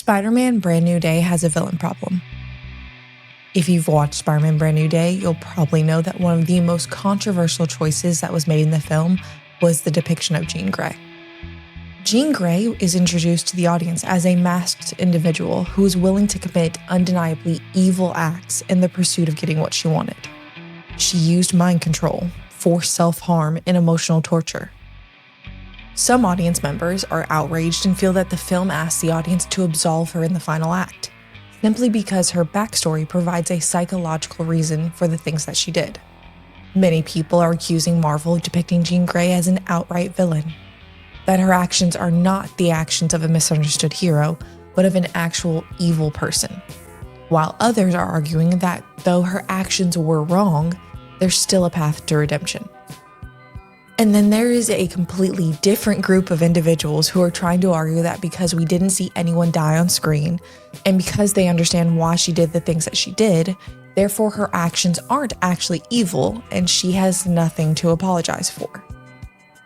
Spider-Man Brand New Day has a villain problem. If you've watched Spider-Man Brand New Day, you'll probably know that one of the most controversial choices that was made in the film was the depiction of Jean Grey. Jean Grey is introduced to the audience as a masked individual who is willing to commit undeniably evil acts in the pursuit of getting what she wanted. She used mind control, forced self-harm, and emotional torture. Some audience members are outraged and feel that the film asks the audience to absolve her in the final act, simply because her backstory provides a psychological reason for the things that she did. Many people are accusing Marvel of depicting Jean Grey as an outright villain, that her actions are not the actions of a misunderstood hero, but of an actual evil person, while others are arguing that though her actions were wrong, there's still a path to redemption. And then there is a completely different group of individuals who are trying to argue that because we didn't see anyone die on screen, and because they understand why she did the things that she did, therefore her actions aren't actually evil and she has nothing to apologize for.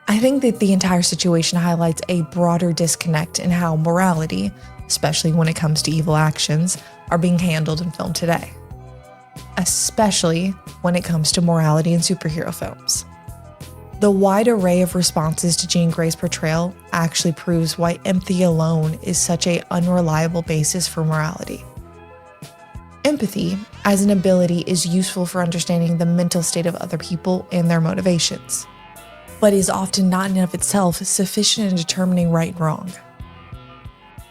I think that the entire situation highlights a broader disconnect in how morality, especially when it comes to evil actions, are being handled in film today. Especially when it comes to morality in superhero films. The wide array of responses to Jean Grey's portrayal actually proves why empathy alone is such an unreliable basis for morality. Empathy, as an ability, is useful for understanding the mental state of other people and their motivations, but is often not in and of itself sufficient in determining right and wrong.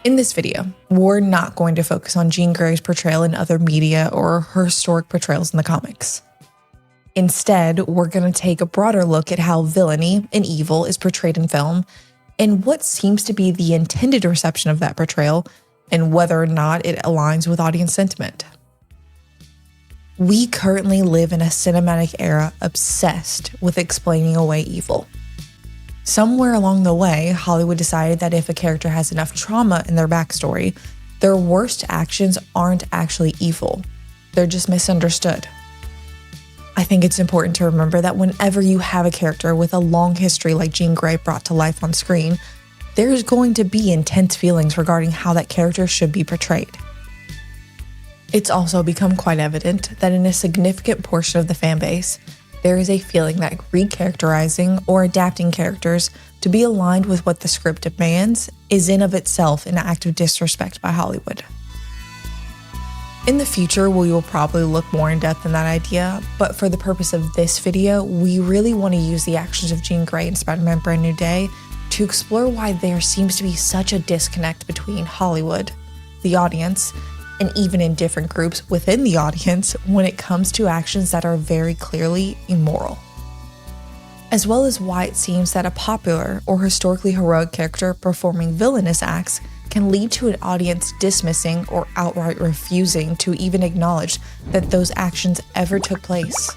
In this video, we're not going to focus on Jean Grey's portrayal in other media or her historic portrayals in the comics. Instead, we're going to take a broader look at how villainy and evil is portrayed in film, and what seems to be the intended reception of that portrayal, and whether or not it aligns with audience sentiment. We currently live in a cinematic era obsessed with explaining away evil. Somewhere along the way, Hollywood decided that if a character has enough trauma in their backstory, their worst actions aren't actually evil. They're just misunderstood. I think it's important to remember that whenever you have a character with a long history like Jean Grey brought to life on screen, there's going to be intense feelings regarding how that character should be portrayed. It's also become quite evident that in a significant portion of the fanbase, there is a feeling that recharacterizing or adapting characters to be aligned with what the script demands is in of itself an act of disrespect by Hollywood. In the future, we will probably look more in depth in that idea, but for the purpose of this video, we really want to use the actions of Jean Grey in Spider-Man Brand New Day to explore why there seems to be such a disconnect between Hollywood, the audience, and even in different groups within the audience when it comes to actions that are very clearly immoral. As well as why it seems that a popular or historically heroic character performing villainous acts can lead to an audience dismissing or outright refusing to even acknowledge that those actions ever took place.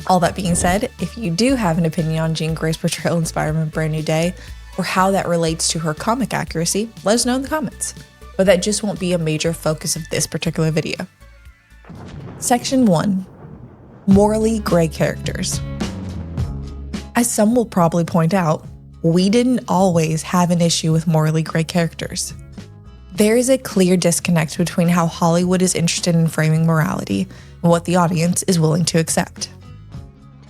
All that being said, if you do have an opinion on Jean Grey's portrayal in Spider-Man Brand New Day, or how that relates to her comic accuracy, let us know in the comments. But that just won't be a major focus of this particular video. Section 1. Morally gray characters. As some will probably point out, we didn't always have an issue with morally gray characters. There is a clear disconnect between how Hollywood is interested in framing morality and what the audience is willing to accept.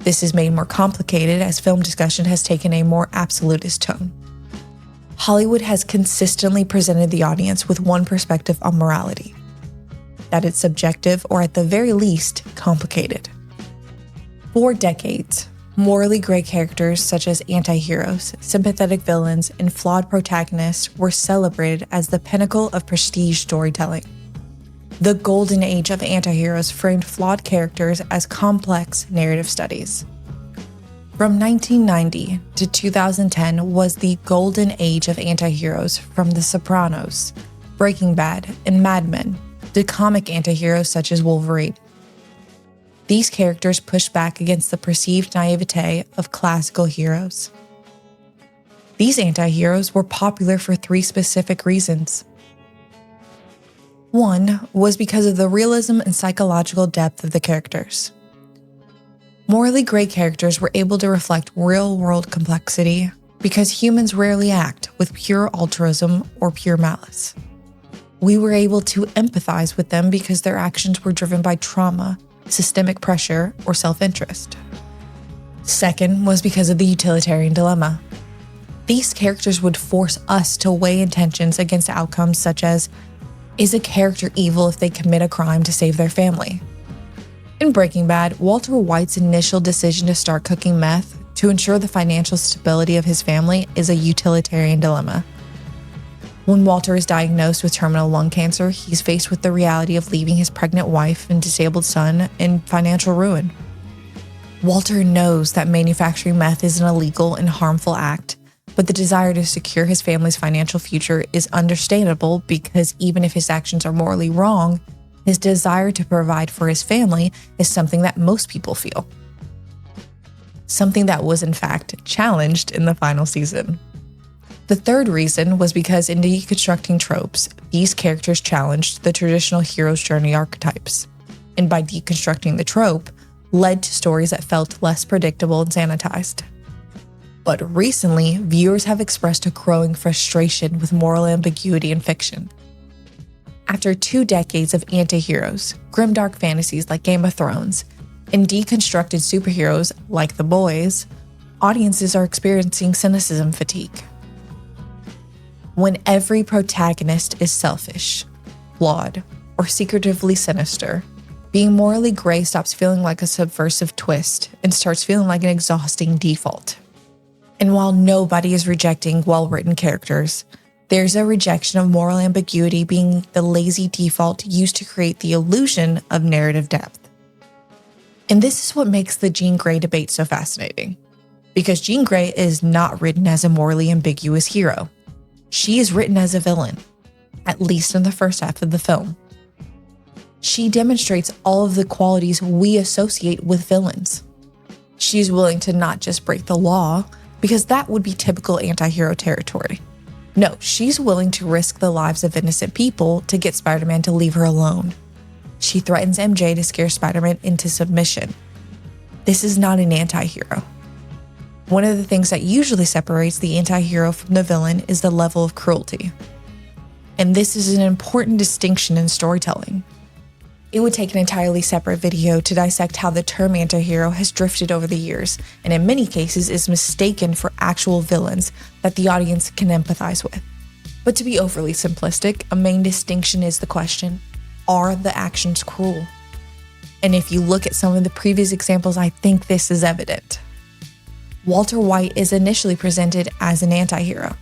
This is made more complicated as film discussion has taken a more absolutist tone. Hollywood has consistently presented the audience with one perspective on morality, that it's subjective or at the very least, complicated. For decades, morally gray characters such as antiheroes, sympathetic villains, and flawed protagonists were celebrated as the pinnacle of prestige storytelling. The golden age of antiheroes framed flawed characters as complex narrative studies. From 1990 to 2010 was the golden age of antiheroes, from The Sopranos, Breaking Bad, and Mad Men to comic antiheroes such as Wolverine. These characters pushed back against the perceived naivete of classical heroes. These anti-heroes were popular for three specific reasons. One was because of the realism and psychological depth of the characters. Morally gray characters were able to reflect real-world complexity because humans rarely act with pure altruism or pure malice. We were able to empathize with them because their actions were driven by trauma, systemic pressure, or self-interest. Second was because of the utilitarian dilemma. These characters would force us to weigh intentions against outcomes such as, is a character evil if they commit a crime to save their family? In Breaking Bad, Walter White's initial decision to start cooking meth to ensure the financial stability of his family is a utilitarian dilemma. When Walter is diagnosed with terminal lung cancer, he's faced with the reality of leaving his pregnant wife and disabled son in financial ruin. Walter knows that manufacturing meth is an illegal and harmful act, but the desire to secure his family's financial future is understandable because even if his actions are morally wrong, his desire to provide for his family is something that most people feel. Something that was in fact challenged in the final season. The third reason was because in deconstructing tropes, these characters challenged the traditional hero's journey archetypes, and by deconstructing the trope, led to stories that felt less predictable and sanitized. But recently, viewers have expressed a growing frustration with moral ambiguity in fiction. After 2 decades of antiheroes, grimdark fantasies like Game of Thrones, and deconstructed superheroes like The Boys, audiences are experiencing cynicism fatigue. When every protagonist is selfish, flawed, or secretively sinister, being morally gray stops feeling like a subversive twist and starts feeling like an exhausting default. And while nobody is rejecting well-written characters, there's a rejection of moral ambiguity being the lazy default used to create the illusion of narrative depth. And this is what makes the Jean Grey debate so fascinating, because Jean Grey is not written as a morally ambiguous hero. She is written as a villain, at least in the first half of the film. She demonstrates all of the qualities we associate with villains. She's willing to not just break the law, because that would be typical anti-hero territory. No, she's willing to risk the lives of innocent people to get Spider-Man to leave her alone. She threatens MJ to scare Spider-Man into submission. This is not an anti-hero. One of the things that usually separates the anti-hero from the villain is the level of cruelty. And this is an important distinction in storytelling. It would take an entirely separate video to dissect how the term anti-hero has drifted over the years, and in many cases is mistaken for actual villains that the audience can empathize with. But to be overly simplistic, a main distinction is the question, are the actions cruel? And if you look at some of the previous examples, I think this is evident. Walter White is initially presented as an anti-hero.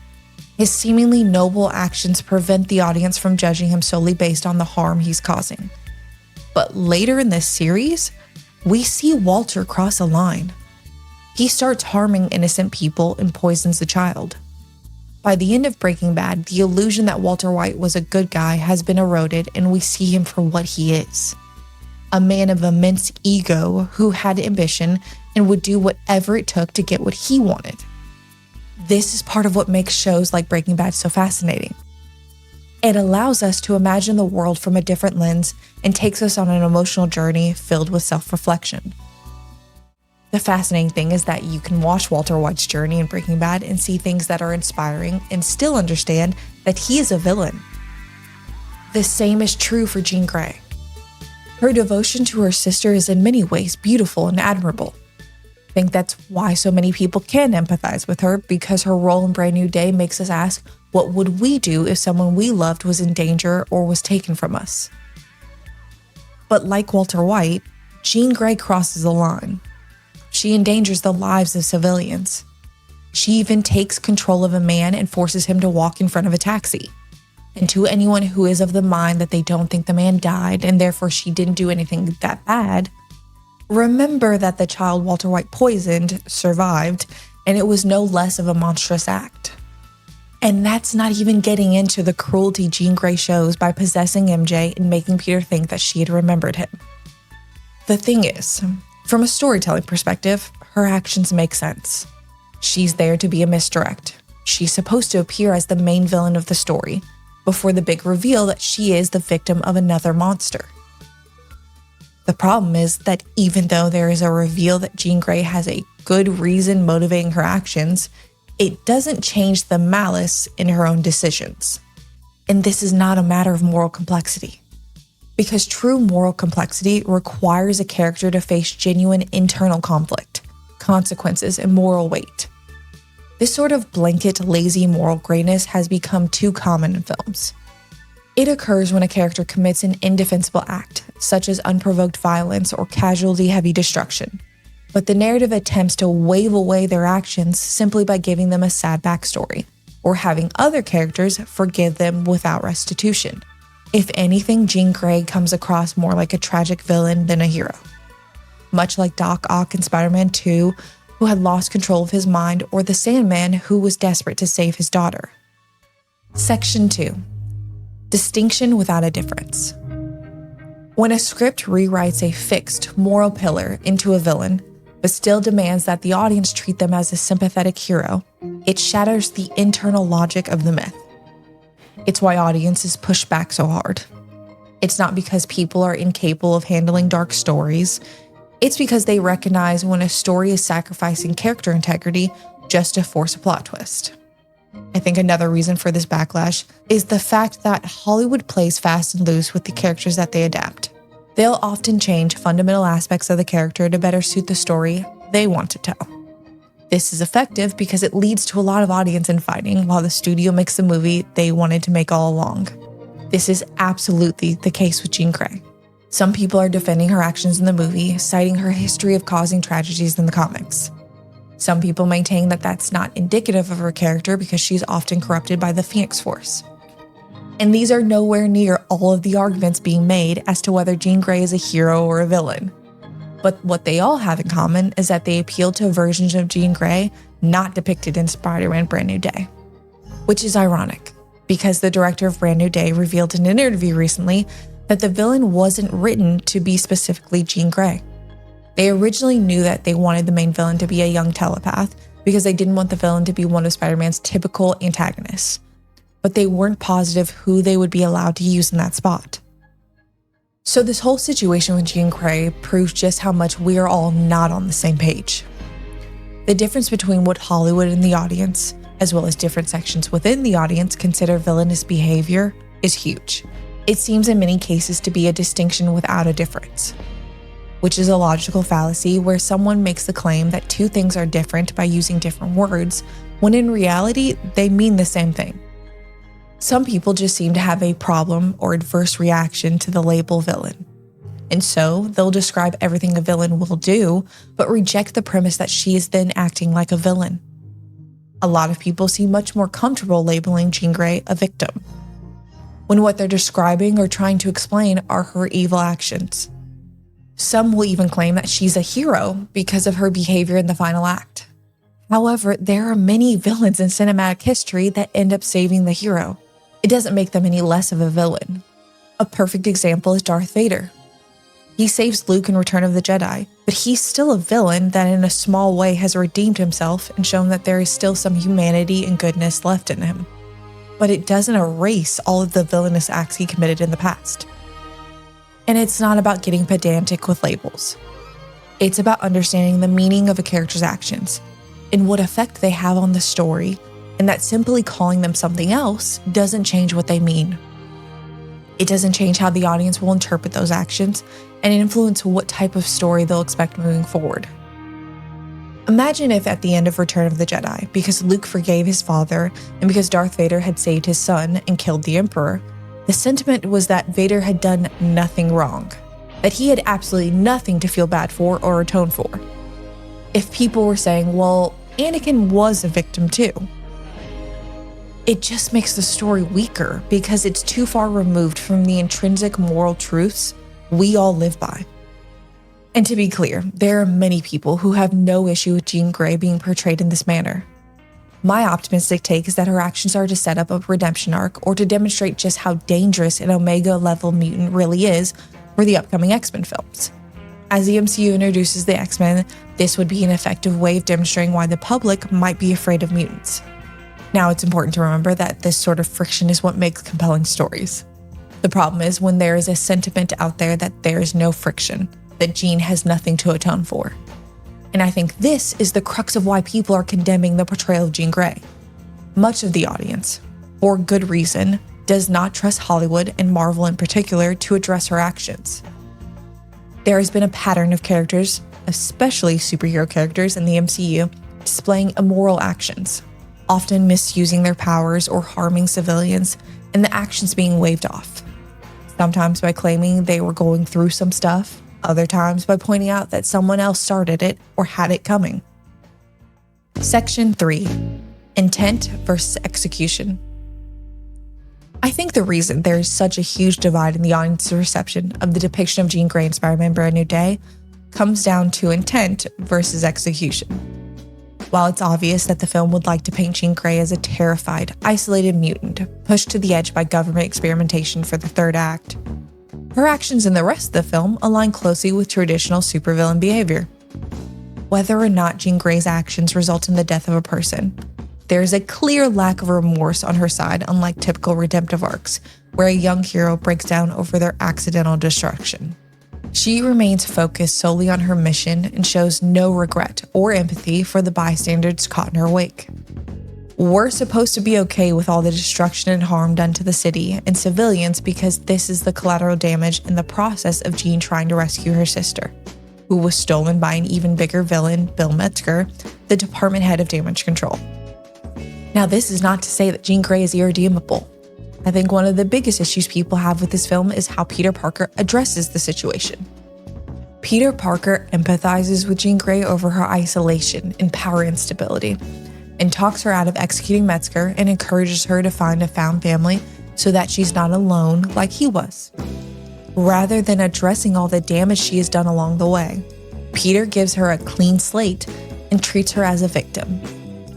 His seemingly noble actions prevent the audience from judging him solely based on the harm he's causing. But later in this series, we see Walter cross a line. He starts harming innocent people and poisons the child. By the end of Breaking Bad, the illusion that Walter White was a good guy has been eroded and we see him for what he is. A man of immense ego who had ambition and would do whatever it took to get what he wanted. This is part of what makes shows like Breaking Bad so fascinating. It allows us to imagine the world from a different lens and takes us on an emotional journey filled with self-reflection. The fascinating thing is that you can watch Walter White's journey in Breaking Bad and see things that are inspiring and still understand that he is a villain. The same is true for Jean Grey. Her devotion to her sister is in many ways beautiful and admirable. I think that's why so many people can empathize with her, because her role in Brand New Day makes us ask, what would we do if someone we loved was in danger or was taken from us? But like Walter White, Jean Grey crosses the line. She endangers the lives of civilians. She even takes control of a man and forces him to walk in front of a taxi. And to anyone who is of the mind that they don't think the man died and therefore she didn't do anything that bad, remember that the child Walter White poisoned survived, and it was no less of a monstrous act. And that's not even getting into the cruelty Jean Grey shows by possessing MJ and making Peter think that she had remembered him. The thing is, from a storytelling perspective, her actions make sense. She's there to be a misdirect. She's supposed to appear as the main villain of the story, before the big reveal that she is the victim of another monster. The problem is that even though there is a reveal that Jean Grey has a good reason motivating her actions, it doesn't change the malice in her own decisions. And this is not a matter of moral complexity. Because true moral complexity requires a character to face genuine internal conflict, consequences, and moral weight. This sort of blanket, lazy moral grayness has become too common in films. It occurs when a character commits an indefensible act, such as unprovoked violence or casualty-heavy destruction, but the narrative attempts to wave away their actions simply by giving them a sad backstory, or having other characters forgive them without restitution. If anything, Jean Grey comes across more like a tragic villain than a hero. Much like Doc Ock in Spider-Man 2, who had lost control of his mind, or the Sandman, who was desperate to save his daughter. Section 2. Distinction without a difference. When a script rewrites a fixed moral pillar into a villain, but still demands that the audience treat them as a sympathetic hero, it shatters the internal logic of the myth. It's why audiences push back so hard. It's not because people are incapable of handling dark stories. It's because they recognize when a story is sacrificing character integrity just to force a plot twist. I think another reason for this backlash is the fact that Hollywood plays fast and loose with the characters that they adapt. They'll often change fundamental aspects of the character to better suit the story they want to tell. This is effective because it leads to a lot of audience infighting while the studio makes the movie they wanted to make all along. This is absolutely the case with Jean Grey. Some people are defending her actions in the movie, citing her history of causing tragedies in the comics. Some people maintain that that's not indicative of her character because she's often corrupted by the Phoenix Force. And these are nowhere near all of the arguments being made as to whether Jean Grey is a hero or a villain. But what they all have in common is that they appeal to versions of Jean Grey not depicted in Spider-Man Brand New Day. Which is ironic, because the director of Brand New Day revealed in an interview recently that the villain wasn't written to be specifically Jean Grey. They originally knew that they wanted the main villain to be a young telepath because they didn't want the villain to be one of Spider-Man's typical antagonists. But they weren't positive who they would be allowed to use in that spot. So this whole situation with Jean Grey proves just how much we are all not on the same page. The difference between what Hollywood and the audience, as well as different sections within the audience, consider villainous behavior is huge. It seems in many cases to be a distinction without a difference, which is a logical fallacy where someone makes the claim that two things are different by using different words, when in reality, they mean the same thing. Some people just seem to have a problem or adverse reaction to the label villain. And so they'll describe everything a villain will do, but reject the premise that she is then acting like a villain. A lot of people seem much more comfortable labeling Jean Grey a victim, when what they're describing or trying to explain are her evil actions. Some will even claim that she's a hero because of her behavior in the final act. However, there are many villains in cinematic history that end up saving the hero. It doesn't make them any less of a villain. A perfect example is Darth Vader. He saves Luke in Return of the Jedi, but he's still a villain that in a small way has redeemed himself and shown that there is still some humanity and goodness left in him. But it doesn't erase all of the villainous acts he committed in the past. And it's not about getting pedantic with labels. It's about understanding the meaning of a character's actions and what effect they have on the story, and that simply calling them something else doesn't change what they mean. It doesn't change how the audience will interpret those actions and influence what type of story they'll expect moving forward. Imagine if at the end of Return of the Jedi, because Luke forgave his father and because Darth Vader had saved his son and killed the Emperor, the sentiment was that Vader had done nothing wrong, that he had absolutely nothing to feel bad for or atone for. If people were saying, well, Anakin was a victim too, it just makes the story weaker because it's too far removed from the intrinsic moral truths we all live by. And to be clear, there are many people who have no issue with Jean Grey being portrayed in this manner. My optimistic take is that her actions are to set up a redemption arc or to demonstrate just how dangerous an Omega-level mutant really is for the upcoming X-Men films. As the MCU introduces the X-Men, this would be an effective way of demonstrating why the public might be afraid of mutants. Now, it's important to remember that this sort of friction is what makes compelling stories. The problem is when there is a sentiment out there that there is no friction, that Jean has nothing to atone for. And I think this is the crux of why people are condemning the portrayal of Jean Grey. Much of the audience, for good reason, does not trust Hollywood and Marvel in particular to address her actions. There has been a pattern of characters, especially superhero characters in the MCU, displaying immoral actions, often misusing their powers or harming civilians, and the actions being waved off. Sometimes by claiming they were going through some stuff, other times by pointing out that someone else started it or had it coming. Section 3. Intent versus execution. I think the reason there is such a huge divide in the audience's reception of the depiction of Jean Grey in Spider-Man Brand New Day comes down to intent versus execution. While it's obvious that the film would like to paint Jean Grey as a terrified, isolated mutant, pushed to the edge by government experimentation for the third act, her actions in the rest of the film align closely with traditional supervillain behavior. Whether or not Jean Grey's actions result in the death of a person, there is a clear lack of remorse on her side, unlike typical redemptive arcs, where a young hero breaks down over their accidental destruction. She remains focused solely on her mission and shows no regret or empathy for the bystanders caught in her wake. We're supposed to be okay with all the destruction and harm done to the city and civilians because this is the collateral damage in the process of Jean trying to rescue her sister, who was stolen by an even bigger villain, Bill Metzger, the department head of damage control. Now, this is not to say that Jean Grey is irredeemable. I think one of the biggest issues people have with this film is how Peter Parker addresses the situation. Peter Parker empathizes with Jean Grey over her isolation and power instability, and talks her out of executing Metzger and encourages her to find a found family so that she's not alone like he was. Rather than addressing all the damage she has done along the way, Peter gives her a clean slate and treats her as a victim,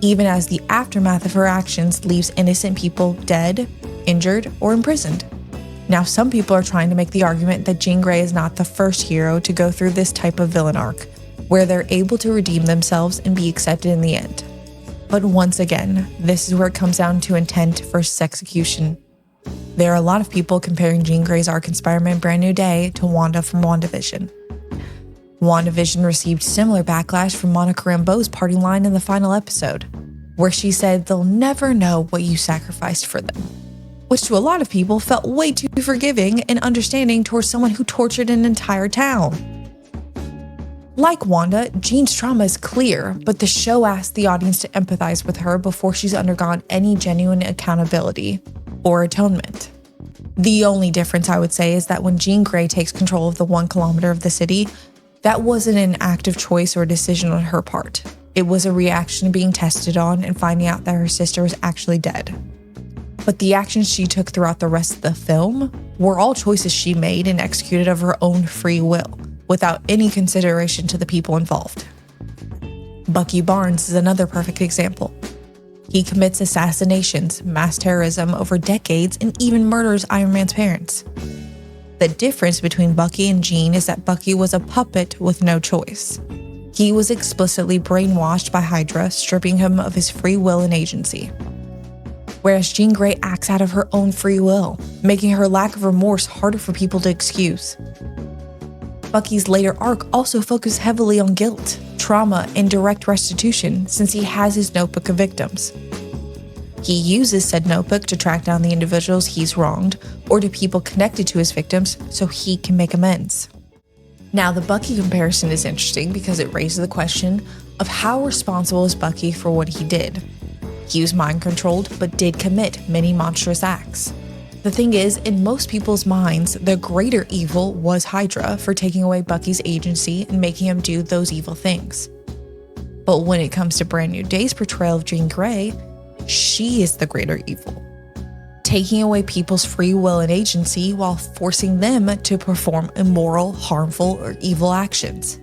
even as the aftermath of her actions leaves innocent people dead, injured, or imprisoned. Now, some people are trying to make the argument that Jean Grey is not the first hero to go through this type of villain arc, where they're able to redeem themselves and be accepted in the end. But once again, this is where it comes down to intent versus execution. There are a lot of people comparing Jean Grey's arc in Spider-Man Brand New Day to Wanda from WandaVision. WandaVision received similar backlash from Monica Rambeau's parting line in the final episode, where she said they'll never know what you sacrificed for them, which to a lot of people felt way too forgiving and understanding towards someone who tortured an entire town. Like Wanda, Jean's trauma is clear, but the show asks the audience to empathize with her before she's undergone any genuine accountability or atonement. The only difference I would say is that when Jean Grey takes control of the 1 kilometer of the city, that wasn't an active choice or decision on her part. It was a reaction to being tested on and finding out that her sister was actually dead. But the actions she took throughout the rest of the film were all choices she made and executed of her own free will, without any consideration to the people involved. Bucky Barnes is another perfect example. He commits assassinations, mass terrorism over decades, and even murders Iron Man's parents. The difference between Bucky and Jean is that Bucky was a puppet with no choice. He was explicitly brainwashed by Hydra, stripping him of his free will and agency. Whereas Jean Grey acts out of her own free will, making her lack of remorse harder for people to excuse. Bucky's later arc also focused heavily on guilt, trauma, and direct restitution since he has his notebook of victims. He uses said notebook to track down the individuals he's wronged or to people connected to his victims so he can make amends. Now, the Bucky comparison is interesting because it raises the question of how responsible is Bucky for what he did. He was mind-controlled but did commit many monstrous acts. The thing is, in most people's minds, the greater evil was Hydra for taking away Bucky's agency and making him do those evil things. But when it comes to Brand New Day's portrayal of Jean Grey, she is the greater evil, taking away people's free will and agency while forcing them to perform immoral, harmful, or evil actions.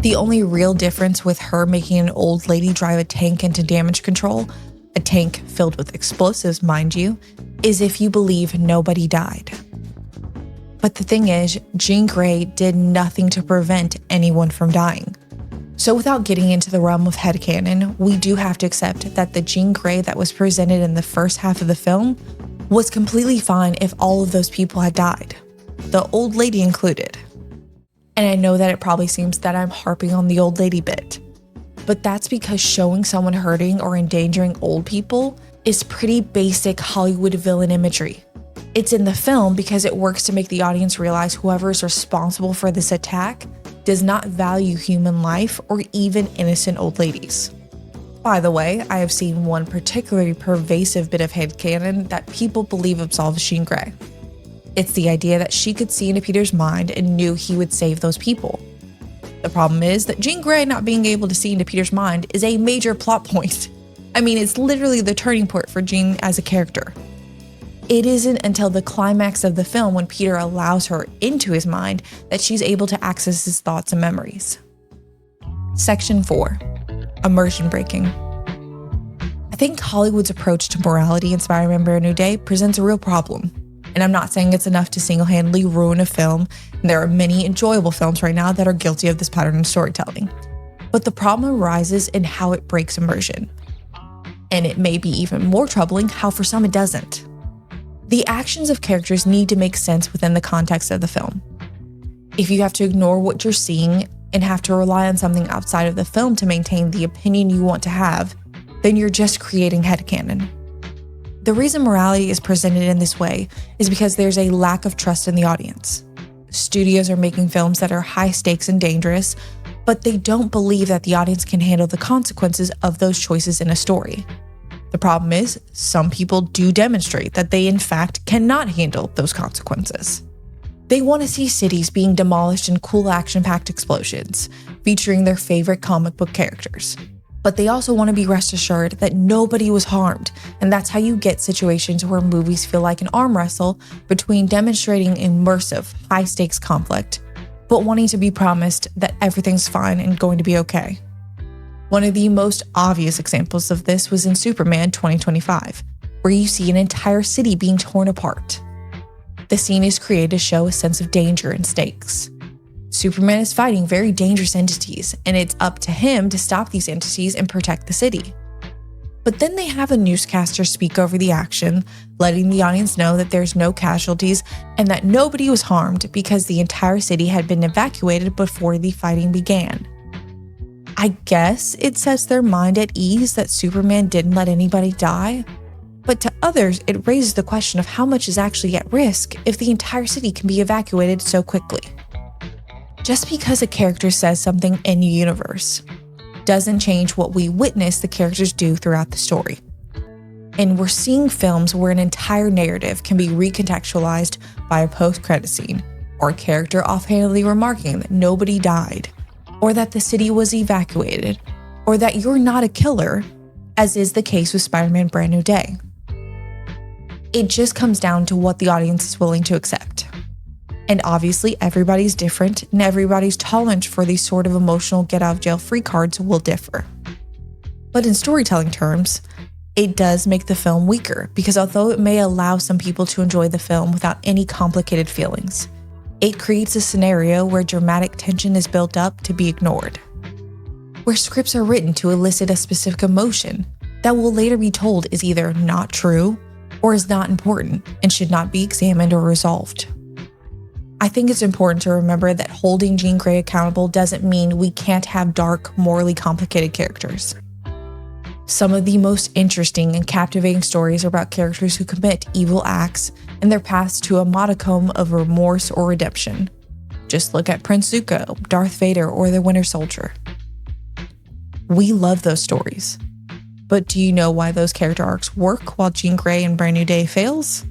The only real difference with her making an old lady drive a tank into damage control, a tank filled with explosives, mind you, is if you believe nobody died. But the thing is, Jean Grey did nothing to prevent anyone from dying. So without getting into the realm of headcanon, we do have to accept that the Jean Grey that was presented in the first half of the film was completely fine if all of those people had died, the old lady included. And I know that it probably seems that I'm harping on the old lady bit, but that's because showing someone hurting or endangering old people is pretty basic Hollywood villain imagery. It's in the film because it works to make the audience realize whoever is responsible for this attack does not value human life or even innocent old ladies. By the way, I have seen one particularly pervasive bit of headcanon that people believe absolves Jean Grey. It's the idea that she could see into Peter's mind and knew he would save those people. The problem is that Jean Grey not being able to see into Peter's mind is a major plot point. I mean, it's literally the turning point for Jean as a character. It isn't until the climax of the film when Peter allows her into his mind that she's able to access his thoughts and memories. Section 4. Immersion breaking. I think Hollywood's approach to morality in Spider-Man Brand New Day presents a real problem. And I'm not saying it's enough to single-handedly ruin a film, and there are many enjoyable films right now that are guilty of this pattern of storytelling. But the problem arises in how it breaks immersion. And it may be even more troubling how for some it doesn't. The actions of characters need to make sense within the context of the film. If you have to ignore what you're seeing and have to rely on something outside of the film to maintain the opinion you want to have, then you're just creating headcanon. The reason morality is presented in this way is because there's a lack of trust in the audience. Studios are making films that are high stakes and dangerous, but they don't believe that the audience can handle the consequences of those choices in a story. The problem is, some people do demonstrate that they in fact cannot handle those consequences. They want to see cities being demolished in cool action-packed explosions, featuring their favorite comic book characters. But they also want to be rest assured that nobody was harmed, and that's how you get situations where movies feel like an arm wrestle between demonstrating immersive, high-stakes conflict, but wanting to be promised that everything's fine and going to be okay. One of the most obvious examples of this was in Superman 2025, where you see an entire city being torn apart. The scene is created to show a sense of danger and stakes. Superman is fighting very dangerous entities, and it's up to him to stop these entities and protect the city. But then they have a newscaster speak over the action, letting the audience know that there's no casualties and that nobody was harmed because the entire city had been evacuated before the fighting began. I guess it sets their mind at ease that Superman didn't let anybody die, but to others, it raises the question of how much is actually at risk if the entire city can be evacuated so quickly. Just because a character says something in universe doesn't change what we witness the characters do throughout the story. And we're seeing films where an entire narrative can be recontextualized by a post-credit scene, or a character offhandedly remarking that nobody died, or that the city was evacuated, or that you're not a killer, as is the case with Spider-Man Brand New Day. It just comes down to what the audience is willing to accept. And obviously everybody's different, and everybody's tolerance for these sort of emotional get-out-of-jail-free cards will differ. But in storytelling terms, it does make the film weaker, because although it may allow some people to enjoy the film without any complicated feelings, it creates a scenario where dramatic tension is built up to be ignored. Where scripts are written to elicit a specific emotion that will later be told is either not true or is not important and should not be examined or resolved. I think it's important to remember that holding Jean Grey accountable doesn't mean we can't have dark, morally complicated characters. Some of the most interesting and captivating stories are about characters who commit evil acts and their paths to a modicum of remorse or redemption. Just look at Prince Zuko, Darth Vader, or the Winter Soldier. We love those stories. But do you know why those character arcs work while Jean Grey in Brand New Day fails?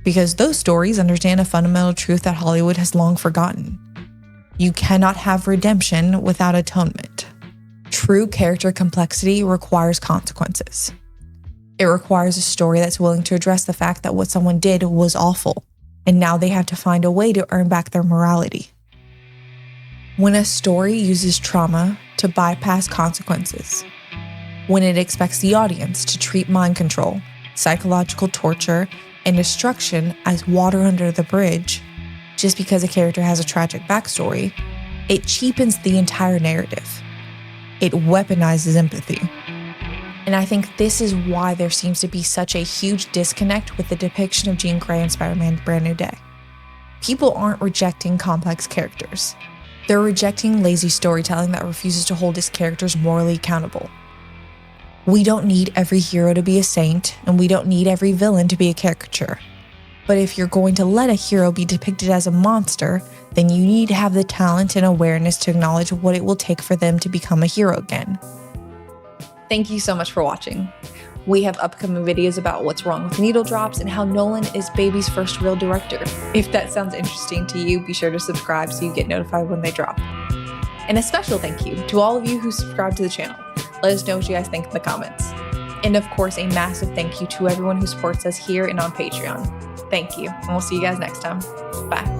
Because those stories understand a fundamental truth that Hollywood has long forgotten. You cannot have redemption without atonement. True character complexity requires consequences. It requires a story that's willing to address the fact that what someone did was awful, and now they have to find a way to earn back their morality. When a story uses trauma to bypass consequences, when it expects the audience to treat mind control, psychological torture, and destruction as water under the bridge, just because a character has a tragic backstory, it cheapens the entire narrative. It weaponizes empathy. And I think this is why there seems to be such a huge disconnect with the depiction of Jean Grey in Spider-Man Brand New Day. People aren't rejecting complex characters. They're rejecting lazy storytelling that refuses to hold its characters morally accountable. We don't need every hero to be a saint, and we don't need every villain to be a caricature. But if you're going to let a hero be depicted as a monster, then you need to have the talent and awareness to acknowledge what it will take for them to become a hero again. Thank you so much for watching. We have upcoming videos about what's wrong with needle drops and how Nolan is baby's first real director. If that sounds interesting to you, be sure to subscribe so you get notified when they drop. And a special thank you to all of you who subscribe to the channel. Let us know what you guys think in the comments. And of course, a massive thank you to everyone who supports us here and on Patreon. Thank you, and we'll see you guys next time. Bye.